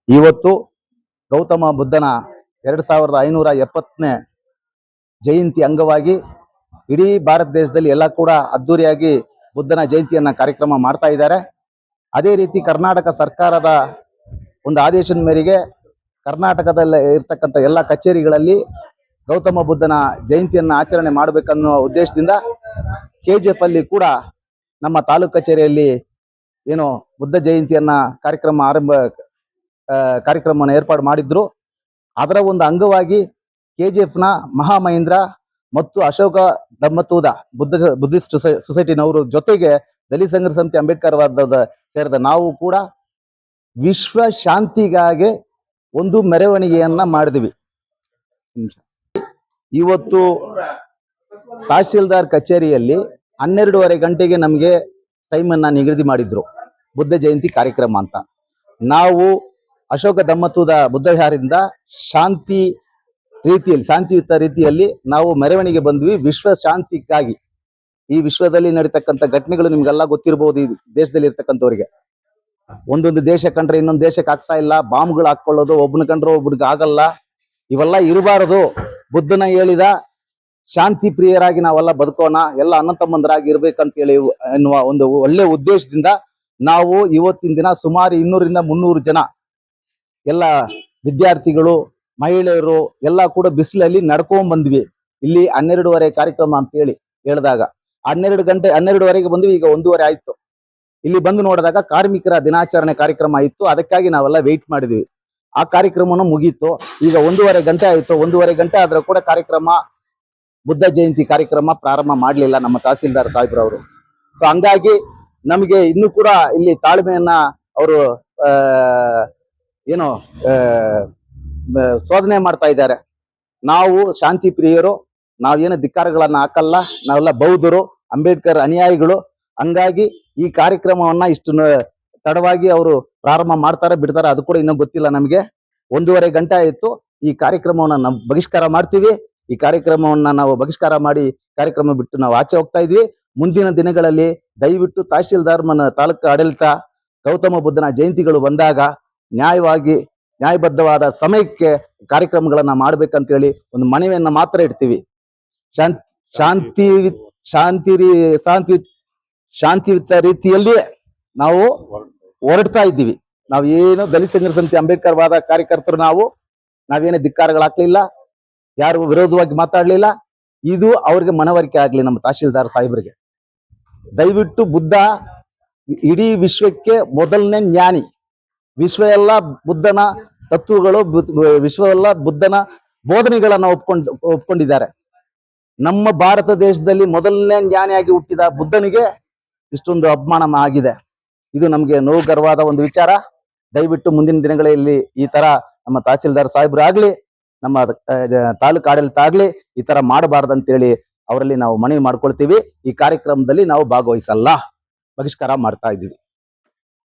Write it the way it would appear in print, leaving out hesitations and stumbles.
ಇವತ್ತು ಗೌತಮ ಬುದ್ಧನ 2570ನೇ ಜಯಂತಿ ಅಂಗವಾಗಿ ಇಡೀ ಭಾರತ ದೇಶದಲ್ಲಿ ಎಲ್ಲ ಕೂಡ ಅದ್ದೂರಿಯಾಗಿ ಬುದ್ಧನ ಜಯಂತಿಯನ್ನ ಕಾರ್ಯಕ್ರಮ ಮಾಡ್ತಾ ಇದ್ದಾರೆ. ಅದೇ ರೀತಿ ಕರ್ನಾಟಕ ಸರ್ಕಾರದ ಒಂದು ಆದೇಶದ ಮೇರೆಗೆ ಕರ್ನಾಟಕದಲ್ಲಿ ಇರ್ತಕ್ಕಂಥ ಎಲ್ಲ ಕಚೇರಿಗಳಲ್ಲಿ ಗೌತಮ ಬುದ್ಧನ ಜಯಂತಿಯನ್ನ ಆಚರಣೆ ಮಾಡಬೇಕನ್ನೋ ಉದ್ದೇಶದಿಂದ KGF ಅಲ್ಲಿ ಕೂಡ ನಮ್ಮ ತಾಲೂಕು ಕಚೇರಿಯಲ್ಲಿ ಏನು ಬುದ್ಧ ಜಯಂತಿಯನ್ನ ಕಾರ್ಯಕ್ರಮವನ್ನು ಏರ್ಪಾಡು ಮಾಡಿದ್ರು. ಅದರ ಒಂದು ಅಂಗವಾಗಿ KGF ನ ಮಹಾಮಹೇಂದ್ರ ಮತ್ತು ಅಶೋಕ ಧಮ್ಮತೂದ ಬುದ್ಧಿಸ್ಟ್ ಸೊಸೈಟಿನವರು ಜೊತೆಗೆ ದಲಿತ ಸಂಘರ್ಷ ಸಮಿತಿ ಅಂಬೇಡ್ಕರ್ ವಾದದ ಸೇರಿದ ನಾವು ಕೂಡ ವಿಶ್ವ ಶಾಂತಿಗಾಗಿ ಒಂದು ಮೆರವಣಿಗೆಯನ್ನ ಮಾಡಿದ್ವಿ. ಇವತ್ತು ತಹಶೀಲ್ದಾರ್ ಕಚೇರಿಯಲ್ಲಿ 12:30 ಗಂಟೆಗೆ ನಮಗೆ ಟೈಮನ್ನ ನಿಗದಿ ಮಾಡಿದ್ರು ಬುದ್ಧ ಜಯಂತಿ ಕಾರ್ಯಕ್ರಮ ಅಂತ. ನಾವು ಅಶೋಕ ಧಮ್ಮತೂದ ಬುದ್ಧ ವಿಹಾರದಿಂದ ಶಾಂತಿಯುತ ರೀತಿಯಲ್ಲಿ ನಾವು ಮೆರವಣಿಗೆ ಬಂದ್ವಿ ವಿಶ್ವ ಶಾಂತಿಗಾಗಿ. ಈ ವಿಶ್ವದಲ್ಲಿ ನಡೀತಕ್ಕಂಥ ಘಟನೆಗಳು ನಿಮ್ಗೆಲ್ಲ ಗೊತ್ತಿರಬಹುದು. ಈ ದೇಶದಲ್ಲಿ ಇರ್ತಕ್ಕಂಥವ್ರಿಗೆ ಒಂದೊಂದು ದೇಶ ಕಂಡ್ರೆ ಇನ್ನೊಂದು ದೇಶಕ್ಕೆ ಆಗ್ತಾ ಇಲ್ಲ, ಬಾಂಬ್ಗಳು ಹಾಕೊಳ್ಳೋದು, ಒಬ್ಬನ ಕಂಡ್ರೆ ಒಬ್ಬನಿಗೆ ಆಗಲ್ಲ, ಇವೆಲ್ಲ ಇರಬಾರದು. ಬುದ್ಧನ ಹೇಳಿದ ಶಾಂತಿ ಪ್ರಿಯರಾಗಿ ನಾವೆಲ್ಲ ಬದುಕೋಣ, ಎಲ್ಲ ಅಣ್ಣ ತಮ್ಮಂದರಾಗಿ ಇರ್ಬೇಕಂತ ಹೇಳಿ ಎನ್ನುವ ಒಂದು ಒಳ್ಳೆ ಉದ್ದೇಶದಿಂದ ನಾವು ಇವತ್ತಿನ ದಿನ ಸುಮಾರು 200-300 ಜನ ಎಲ್ಲ ವಿದ್ಯಾರ್ಥಿಗಳು, ಮಹಿಳೆಯರು ಎಲ್ಲ ಕೂಡ ಬಿಸಿಲಲ್ಲಿ ನಡ್ಕೊಂಡ್ ಬಂದ್ವಿ. ಇಲ್ಲಿ 12:30 ಕಾರ್ಯಕ್ರಮ ಅಂತ ಹೇಳಿ ಹೇಳಿದಾಗ 12:30ಗೆ ಬಂದ್ವಿ. ಈಗ 1:30 ಆಯ್ತು. ಇಲ್ಲಿ ಬಂದು ನೋಡಿದಾಗ ಕಾರ್ಮಿಕರ ದಿನಾಚರಣೆ ಕಾರ್ಯಕ್ರಮ ಇತ್ತು. ಅದಕ್ಕಾಗಿ ನಾವೆಲ್ಲ ವೆಯ್ಟ್ ಮಾಡಿದ್ವಿ. ಆ ಕಾರ್ಯಕ್ರಮನೂ ಮುಗೀತು. ಈಗ 1:30 ಗಂಟೆ ಆಯ್ತು. 1:30 ಗಂಟೆ ಆದ್ರೂ ಕೂಡ ಬುದ್ಧ ಜಯಂತಿ ಕಾರ್ಯಕ್ರಮ ಪ್ರಾರಂಭ ಮಾಡಲಿಲ್ಲ ನಮ್ಮ ತಹಸೀಲ್ದಾರ್ ಸಾಹೇಬ್ರವರು. ಸೊ ಹಂಗಾಗಿ ನಮಗೆ ಇನ್ನೂ ಕೂಡ ಇಲ್ಲಿ ತಾಳ್ಮೆಯನ್ನ ಅವರು ಶೋಧನೆ ಮಾಡ್ತಾ ಇದ್ದಾರೆ. ನಾವು ಶಾಂತಿ ಪ್ರಿಯರು, ನಾವೇನು ಧಿಕ್ಕಾರಗಳನ್ನ ಹಾಕಲ್ಲ, ನಾವೆಲ್ಲ ಬೌದ್ಧರು, ಅಂಬೇಡ್ಕರ್ ಅನುಯಾಯಿಗಳು. ಹಂಗಾಗಿ ಈ ಕಾರ್ಯಕ್ರಮವನ್ನ ಇಷ್ಟು ತಡವಾಗಿ ಅವರು ಪ್ರಾರಂಭ ಮಾಡ್ತಾರೆ ಬಿಡ್ತಾರೆ ಅದು ಕೂಡ ಇನ್ನೂ ಗೊತ್ತಿಲ್ಲ ನಮಗೆ. 1:30 ಗಂಟೆ ಆಯಿತು. ಈ ಕಾರ್ಯಕ್ರಮವನ್ನ ನಾವು ಬಹಿಷ್ಕಾರ ಮಾಡ್ತೀವಿ. ಈ ಕಾರ್ಯಕ್ರಮವನ್ನ ನಾವು ಬಹಿಷ್ಕಾರ ಮಾಡಿ ಕಾರ್ಯಕ್ರಮ ಬಿಟ್ಟು ನಾವು ಆಚೆ ಹೋಗ್ತಾ ಇದ್ವಿ. ಮುಂದಿನ ದಿನಗಳಲ್ಲಿ ದಯವಿಟ್ಟು ತಹಶೀಲ್ದಾರ್ ತಾಲೂಕು ಆಡಳಿತ ಗೌತಮ ಬುದ್ಧನ ಜಯಂತಿಗಳು ಬಂದಾಗ ನ್ಯಾಯಬದ್ಧವಾದ ಸಮಯಕ್ಕೆ ಕಾರ್ಯಕ್ರಮಗಳನ್ನ ಮಾಡ್ಬೇಕಂತೇಳಿ ಒಂದು ಮನವಿಯನ್ನ ಮಾತ್ರ ಇಡ್ತೀವಿ. ಶಾಂತಿಯುತ ರೀತಿಯಲ್ಲಿ ನಾವು ಹೊರಡ್ತಾ ಇದ್ದೀವಿ. ನಾವೇನು ದಲಿತ ಸಂಘರ್ಷ ಸಮಿತಿ ಅಂಬೇಡ್ಕರ್ ವಾದ ಕಾರ್ಯಕರ್ತರು ನಾವೇನೇ ಧಿಕ್ಕಾರಗಳಾಗ್ಲಿಲ್ಲ, ಯಾರು ವಿರೋಧವಾಗಿ ಮಾತಾಡ್ಲಿಲ್ಲ. ಇದು ಅವ್ರಿಗೆ ಮನವರಿಕೆ ಆಗ್ಲಿ ನಮ್ಮ ತಹಶೀಲ್ದಾರ್ ಸಾಹೇಬರಿಗೆ. ದಯವಿಟ್ಟು ಬುದ್ಧ ಇಡೀ ವಿಶ್ವಕ್ಕೆ ಮೊದಲನೇ ಜ್ಞಾನಿ. ವಿಶ್ವ ಎಲ್ಲ ಬುದ್ಧನ ತತ್ವಗಳು, ವಿಶ್ವವೆಲ್ಲ ಬುದ್ಧನ ಬೋಧನೆಗಳನ್ನ ಒಪ್ಕೊಂಡಿದ್ದಾರೆ. ನಮ್ಮ ಭಾರತ ದೇಶದಲ್ಲಿ ಮೊದಲನೇ ಜ್ಞಾನಿಯಾಗಿ ಹುಟ್ಟಿದ ಬುದ್ಧನಿಗೆ ಇಷ್ಟೊಂದು ಅಪಮಾನ ಆಗಿದೆ. ಇದು ನಮ್ಗೆ ನೋವುಗರವಾದ ಒಂದು ವಿಚಾರ. ದಯವಿಟ್ಟು ಮುಂದಿನ ದಿನಗಳಲ್ಲಿ ಈ ತರ ನಮ್ಮ ತಹಸೀಲ್ದಾರ್ ಸಾಹೇಬ್ರು ಆಗ್ಲಿ, ನಮ್ಮ ತಾಲೂಕು ಆಡಳಿತ ಆಗ್ಲಿ ಈ ತರ ಮಾಡಬಾರ್ದಂತೇಳಿ ಅವರಲ್ಲಿ ನಾವು ಮನವಿ ಮಾಡ್ಕೊಳ್ತೀವಿ. ಈ ಕಾರ್ಯಕ್ರಮದಲ್ಲಿ ನಾವು ಭಾಗವಹಿಸಲ್ಲ, ಬಹಿಷ್ಕಾರ ಮಾಡ್ತಾ ಇದ್ದೀವಿ.